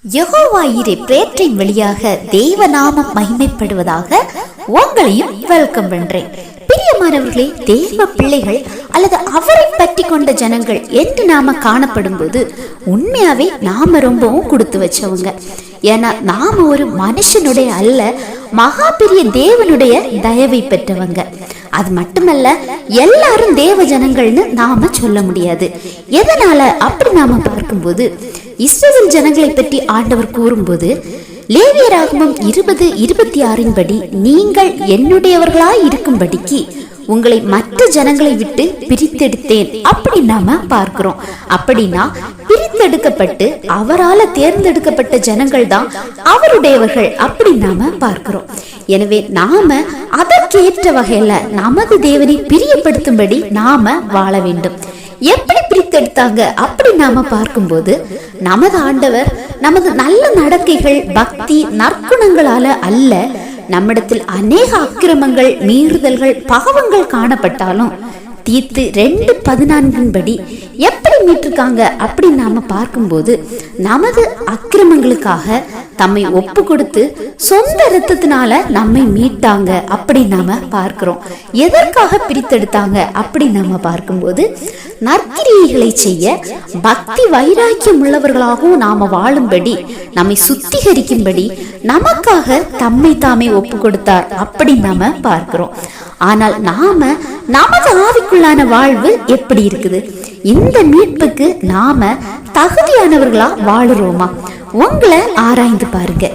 யெகோவா ஈரே பிரேற்றின் வழியாக தேவநாமம் மகிமைப்படுவதாக உங்களையும் வெல்கம் பண்றேன். பிரியமானவர்களே, தேவ பிள்ளைகள் அல்லது அவரை பற்றி கொண்ட ஜனங்கள் என்று நாம காணப்படும் போது உண்மையாவே நாம ரொம்பவும் கொடுத்து வச்சவங்க. ஏன்னா நாம ஒரு மனுஷனுடைய அல்ல, மகா பெரிய தேவனுடைய தயவை பெற்றவங்க. அது மட்டுமல்ல, எல்லாரும் தேவ ஜனங்கள்னு நாம சொல்ல முடியாது. எதனால அப்படி நாம பார்க்கும்போது, இஸ்ரவேல் ஜனங்களை பற்றி ஆண்டவர் கூறும்போது லேவியராகமம் 20:26 படி நீங்கள் என்னுடையவர்களாய் இருக்கும்படிக்கு உங்களை மற்ற ஜனங்களை விட்டு பிரித்தெடுத்தேன் அப்படி நாம பார்க்கிறோம். அப்படின்னா பிரித்தெடுக்கப்பட்டு அவரால் தேர்ந்தெடுக்கப்பட்ட ஜனங்கள் தான் அவருடையவர்கள் அப்படி நாம பார்க்கிறோம். எனவே நாம அதற்கேற்ற வகையில நமது தேவனை பிரியப்படுத்தும்படி நாம வாழ வேண்டும். எப்படி பிரித்தெடுத்தாங்க அப்படி நாம பார்க்கும்போது, நமது ஆண்டவர் நமது நல்ல நடக்கைகள், பக்தி, நற்குணங்களால அல்ல, நம்மிடத்தில் அநேக அக்கிரமங்கள், மீறுதல்கள், பாவங்கள் காணப்பட்டாலும் தீத்து 2:14 படி எப்படி மீட்டிருக்காங்க அப்படி நாம பார்க்கும்போது, நமது அக்கிரமங்களுக்காக தம்மை ஒப்பு கொடுத்து சொந்த இரத்தத்தினால நம்மை மீட்டாங்க அப்படி நாம பார்க்கிறோம். எதற்காக பிரித்தெடுத்தாங்க அப்படி நாம பார்க்கும்போது, நற்கிரியைகளை செய்ய பக்தி வைராக்கியம் உள்ளவர்களாகவும் நாம வாழும்படி, நம்மை சுத்திகரிக்கும்படி நமக்காக தம்மை தாமே ஒப்பு கொடுத்தார் அப்படி நாம பார்க்கிறோம். ஆனால் நாம நமது ஆவிக்குள்ளான வாழ்வு எப்படி இருக்குது? இந்த மீட்புக்கு நாம தகுதியானவர்களா வாழுறோமா? உங்களை ஆராய்ந்து பாருங்க.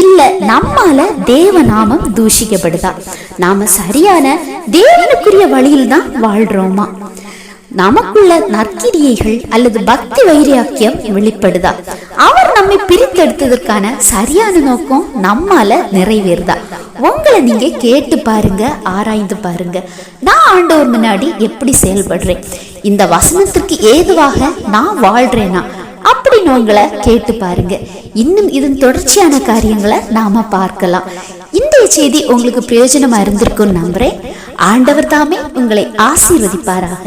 இல்ல நம்மால தேவ நாமம் தூஷிக்கப்படுதா? நாம சரியான தேவனுக்குரிய வழியில் தான் வாழ்றோமா? நமக்குள்ள நற்கிரியைகள் அல்லது பக்தி வைராக்கியம் வெளிப்படுதா? அவர் நம்மை பிரித்தெடுத்ததற்கான சரியான நோக்கம் நம்மால நிறைவேறுதா? உங்களை நீங்க கேட்டு பாருங்க, ஆராய்ந்து பாருங்க. நான் ஆண்டவர் முன்னாடி எப்படி செயல்படுறேன், இந்த வசனத்திற்கு ஏதுவாக நான் வாழ்றேனா அப்படின்னு உங்களை கேட்டு பாருங்க. இன்னும் இதன் தொடர்ச்சியான காரியங்களை நாம பார்க்கலாம். இன்றைய செய்தி உங்களுக்கு பிரயோஜனமா இருந்திருக்கும் நம்புறேன். ஆண்டவர் தாமே உங்களை ஆசீர்வதிப்பாராக.